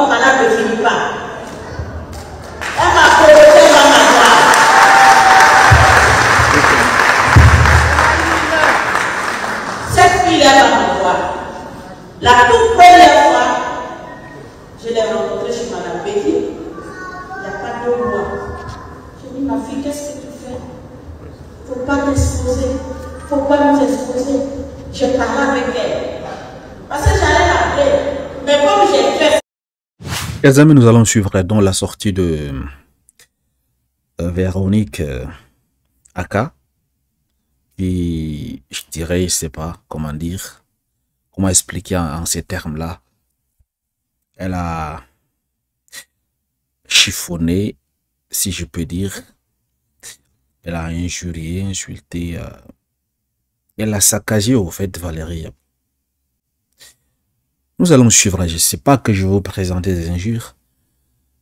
mon malade ne finit pas. Elle m'a provoqué, elle va m'avoir. Cette fille, elle va m'avoir. La toute première fois, je l'ai rencontrée chez Madame Betty, il n'y a pas 2 mois. J'ai dit, ma fille, qu'est-ce que tu fais? Il ne faut pas t'exposer. Il ne faut pas nous exposer. Je parlais avec elle. Parce que j'allais l'appeler. Mais comme j'ai fait... Les amis, nous allons suivre donc la sortie de Véronique Aka, qui, je dirais, je ne sais pas comment dire, comment expliquer en ces termes-là. Elle a chiffonné, si je peux dire. Elle a injurié, insulté. Elle a saccagé au fait Valérie. Nous allons suivre. Je ne sais pas que je vais vous présenter des injures,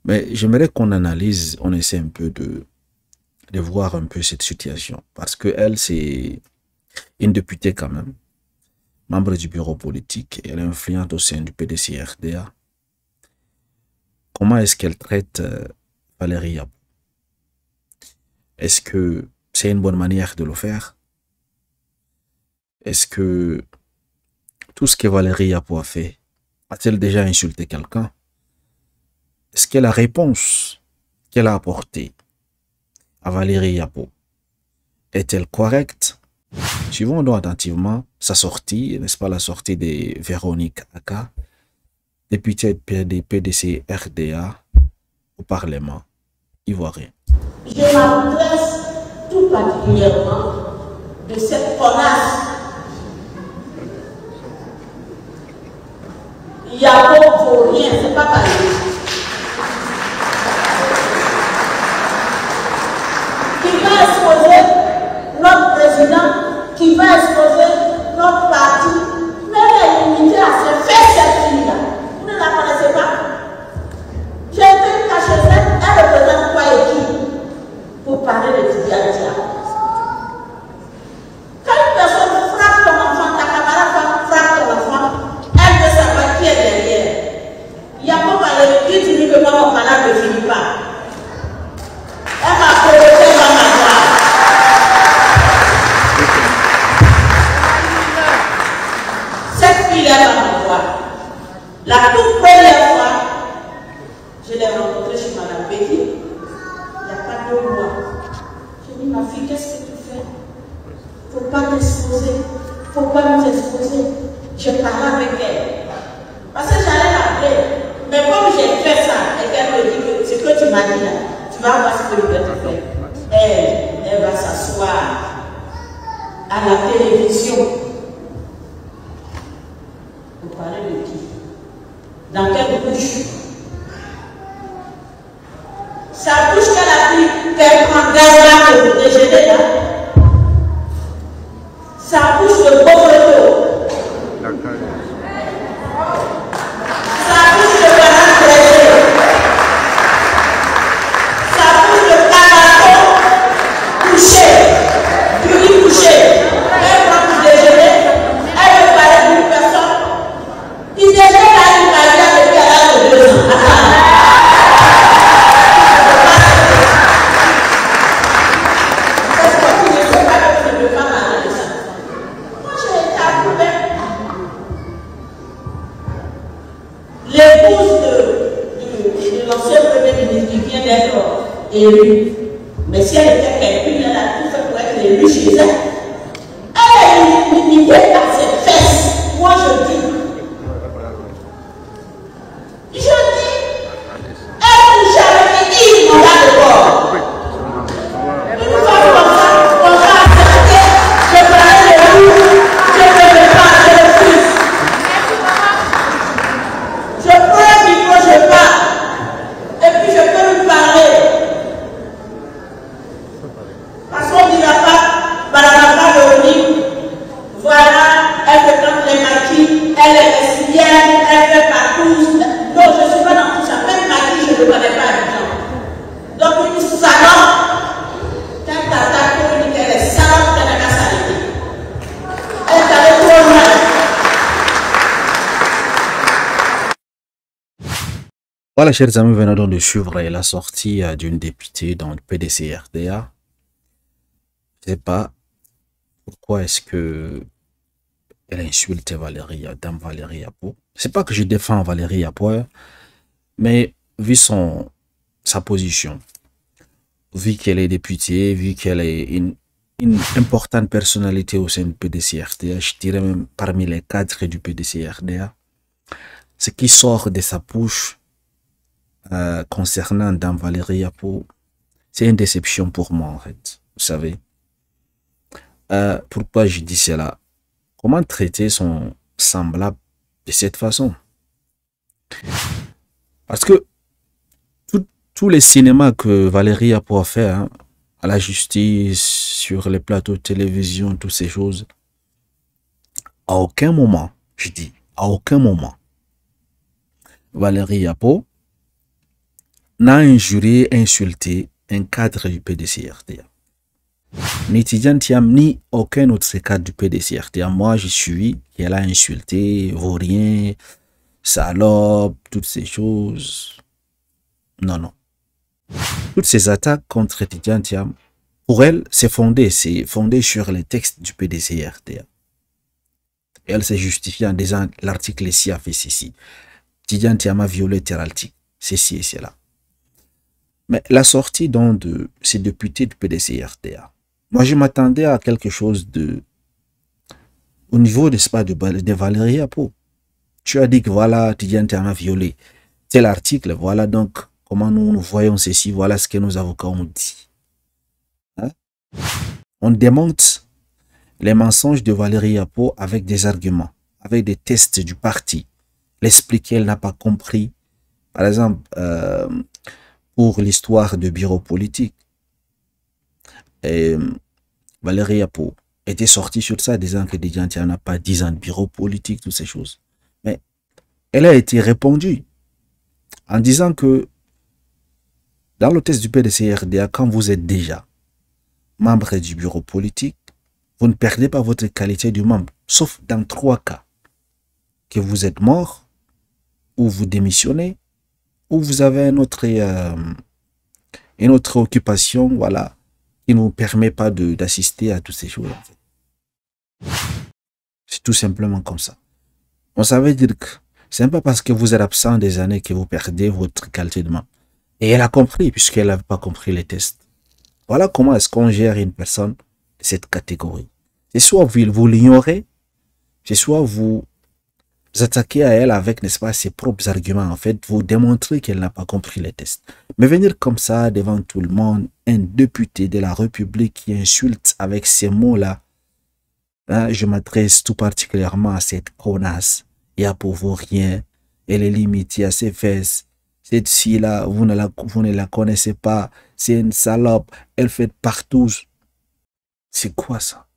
mais j'aimerais qu'on analyse, on essaie un peu de voir un peu cette situation. Parce que elle, c'est une députée quand même, membre du bureau politique. Elle est influente au sein du PDC-RDA. Comment est-ce qu'elle traite Valérie Yabou? Est-ce que c'est une bonne manière de le faire? Est-ce que tout ce que Valérie Yabou a fait, a-t-elle déjà insulté quelqu'un? Est-ce que la réponse qu'elle a apportée à Valérie Yabou est-elle correcte? Suivons donc attentivement sa sortie, n'est-ce pas, la sortie de Véronique Aka, députée des PDC RDA au Parlement ivoirien. Je m'adresse tout particulièrement de cette connasse. Yabou vaut rien, c'est pas pareil. Qui va exposer notre président, qui va exposer notre parti, même limiter à se faire cette fille-là. Vous ne la connaissez pas? J'ai été cachée, elle représente quoi et qui pour parler de Tidiane. Quand une personne frappe ton enfant, ta camarade frappe ton enfant, elle veut savoir qui est derrière. Il y a pas mal de qui dit que moi mon malade ne finit pas. Elle m'a provoqué, elle va m'avoir. Cette fille, elle va m'avoir. La toute première fois, je l'ai rencontrée chez Madame Betty, il n'y a pas 2 mois. J'ai dit, ma fille, qu'est-ce que tu fais? Il ne faut pas t'exposer. Il ne faut pas nous exposer. Je parlais avec elle. Parce que j'allais l'appeler. Mais comme j'ai fait ça, et qu'elle me dit que ce que tu m'as dit là, tu vas voir ce que je vais te faire. Elle va s'asseoir à la télévision. Vous parlez de qui? Dans quelle bouche? Sa bouche qu'elle a pris, qu'elle prend garde pour déjeuner là. Sa bouche de pauvreté. Sa bouche de banane dressée. Sa bouche de canaton couché. Du riz couché. Elle prend pour déjeuner. Elle veut parler d'une personne qui déjà a une carrière depuis l'âge de 2 ans. L'épouse de l'ancien premier ministre qui vient d'être élue. Mais si elle était quelqu'une, elle a tout fait pour être élue chez elle. Elle est limitée à ses fesses. Moi je dis. Elle n'a jamais dit, on va dehors. Une fois comme ça, on va accepter, je parlais de vous, je ne veux pas, je refuse. Je prends un micro, je parle. Et puis je peux lui parler. Parce qu'on ne dira pas, Madame Voilà, chers amis, venons donc de suivre la sortie d'une députée dans le PDC-RDA. Je ne sais pas pourquoi est-ce que elle a insulté Valérie, Dame Valérie Yapo. C'est pas que je défends Valérie Yapo, mais vu sa position, vu qu'elle est députée, vu qu'elle est une importante personnalité au sein du PDC-RDA, je dirais même parmi les cadres du PDC-RDA, ce qui sort de sa bouche concernant Dame Valérie Yapo, c'est une déception pour moi en fait, vous savez. Pourquoi je dis cela? Comment traiter son semblable de cette façon? Parce que tous les cinémas que Valérie Yapo a fait, hein, à la justice, sur les plateaux de télévision, toutes ces choses, à aucun moment, je dis, à aucun moment, Valérie Yapo n'a injurié, insulté un cadre du PDC-RDA. Ni Tidjane Thiam, ni aucun autre cadre du PDC-RDA. Moi, je suis qu'elle a insulté, vaurien, salope, toutes ces choses. Non, non. Toutes ces attaques contre Tidjane Thiam, pour elle, c'est fondé sur les textes du PDC-RDA. Et elle s'est justifiée en disant l'article ici a fait ceci. Tidjane Thiam a violé tel article, ceci et cela. Mais la sortie donc de ces députés du PDC-RDA, moi je m'attendais à quelque chose au niveau de Valérie Yapo. Tu as dit que voilà, Tidjane Thiam a violé tel article, voilà donc comment nous voyons ceci, voilà ce que nos avocats ont dit. Hein? On démonte les mensonges de Valérie Yapo avec des arguments, avec des tests du parti. L'expliquer, elle n'a pas compris. Par exemple, pour l'histoire de bureau politique. Et Valérie Yapo était sortie sur ça, disant que Tidjane Thiam n'a pas 10 ans de bureau politique, toutes ces choses. Mais elle a été répondue en disant que dans le test du PDC-RDA, quand vous êtes déjà membre du bureau politique, vous ne perdez pas votre qualité de membre, sauf dans 3 cas. Que vous êtes mort, ou vous démissionnez, ou vous avez une autre occupation, voilà, qui ne nous permet pas d'assister à toutes ces choses. En fait. C'est tout simplement comme ça. On savait dire que ce n'est pas parce que vous êtes absent des années que vous perdez votre qualité de membre. Et elle a compris, puisqu'elle n'avait pas compris les tests. Voilà comment est-ce qu'on gère une personne de cette catégorie. C'est soit vous l'ignorez, c'est soit vous attaquez à elle avec, n'est-ce pas, ses propres arguments. En fait, vous démontrez qu'elle n'a pas compris les tests. Mais venir comme ça, devant tout le monde, un député de la République qui insulte avec ces mots-là, hein, je m'adresse tout particulièrement à cette connasse. Il y a pour vous rien. Elle est limitée à ses fesses. Cette fille-là, vous ne la connaissez pas. C'est une salope. Elle fait partout. C'est quoi ça?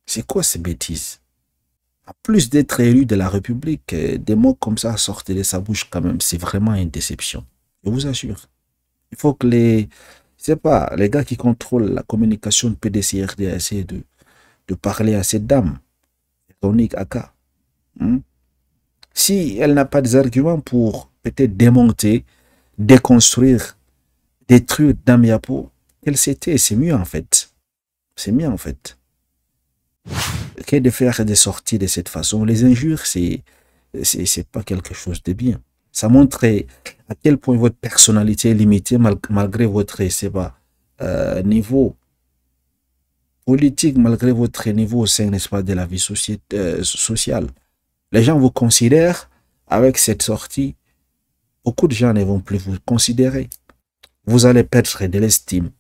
C'est quoi ces bêtises? En plus d'être élu de la République, des mots comme ça sortent de sa bouche quand même, c'est vraiment une déception. Je vous assure. Il faut que les gars qui contrôlent la communication de PDC-RDA essaient de parler à cette dame, Véronique Aka. Si elle n'a pas des arguments pour peut-être démonter, déconstruire, détruire Dame Yapo, qu'elle s'était, c'est mieux en fait. C'est mieux en fait. Que de faire des sorties de cette façon. Les injures, c'est pas quelque chose de bien. Ça montre à quel point votre personnalité est limitée malgré votre niveau politique, malgré votre niveau au sein, n'est-ce pas, de la vie sociale. Les gens vous considèrent avec cette sortie. Beaucoup de gens ne vont plus vous considérer. Vous allez perdre de l'estime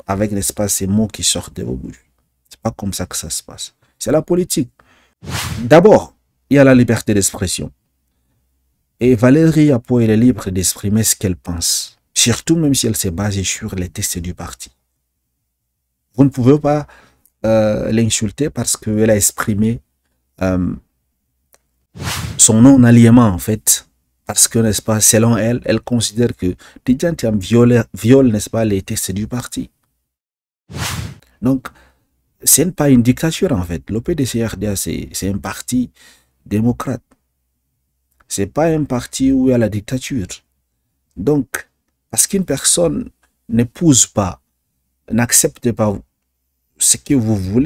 avec, n'est-ce pas, ces mots qui sortent de vos bouches. C'est pas comme ça que ça se passe. C'est la politique. D'abord, il y a la liberté d'expression. Et Valérie Yapo, elle est libre d'exprimer ce qu'elle pense. Surtout même si elle s'est basée sur les textes du parti. Vous ne pouvez pas l'insulter parce qu'elle a exprimé son non-alliement en fait. Parce que, n'est-ce pas, selon elle, elle considère que Tidjane Thiam viole, n'est-ce pas, les textes du parti. Donc, ce n'est pas une dictature en fait. Le PDC-RDA, c'est un parti démocrate. C'est pas un parti où il y a la dictature. Donc, parce qu'une personne n'épouse pas, n'accepte pas ce que vous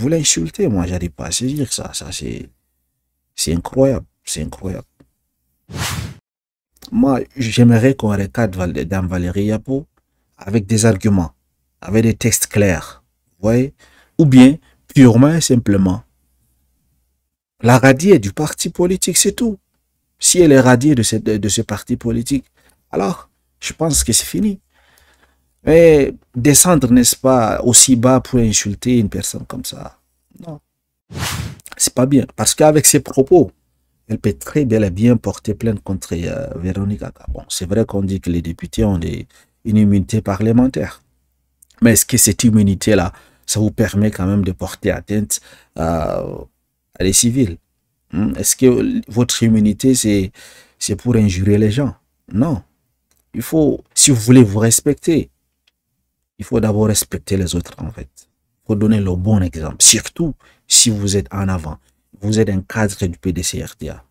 l'insultez. Moi, j'arrive pas à saisir ça. Ça, c'est incroyable. C'est incroyable. Moi, j'aimerais qu'on recadre Dame Valérie Yapo avec des arguments, avec des textes clairs. Vous voyez? Ou bien, purement et simplement, la radier du parti politique, c'est tout. Si elle est radiée de ce parti politique, alors, je pense que c'est fini. Mais descendre, n'est-ce pas, aussi bas pour insulter une personne comme ça, non. C'est pas bien. Parce qu'avec ses propos, elle peut très bel et bien porter plainte contre Véronique Aka. Bon, c'est vrai qu'on dit que les députés ont une immunité parlementaire. Mais est-ce que cette immunité-là, ça vous permet quand même de porter atteinte à les civils? Est-ce que votre immunité, c'est pour injurer les gens? Non. Il faut, si vous voulez vous respecter, il faut d'abord respecter les autres, en fait. Il faut donner le bon exemple. Surtout si vous êtes en avant. Vous êtes un cadre du PDCRTA,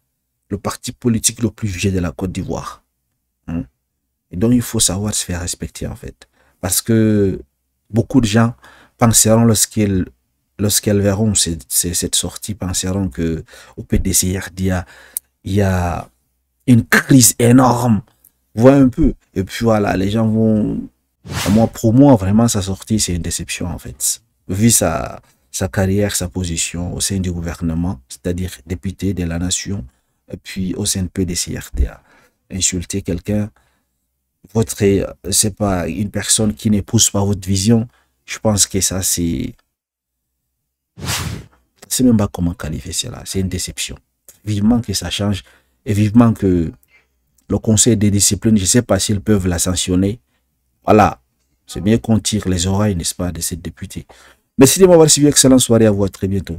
le parti politique le plus vieux de la Côte d'Ivoire. Et donc, il faut savoir se faire respecter, en fait. Parce que beaucoup de gens penseront lorsqu'elles verront cette sortie, penseront que au PDCRTA, il y a une crise énorme. Vous voyez un peu. Et puis voilà, les gens vont... Pour moi, vraiment, sa sortie, c'est une déception, en fait. Vu sa carrière, sa position au sein du gouvernement, c'est-à-dire député de la nation, et puis au sein de PDCRTA. Insulter quelqu'un, c'est pas une personne qui n'épouse pas votre vision, je pense que ça, c'est même pas comment qualifier cela, c'est une déception. Vivement que ça change, et vivement que le conseil de discipline, je ne sais pas s'ils peuvent la sanctionner. Voilà, c'est bien qu'on tire les oreilles, n'est-ce pas, de cette députée. Merci de m'avoir suivi, excellente soirée à vous, à très bientôt.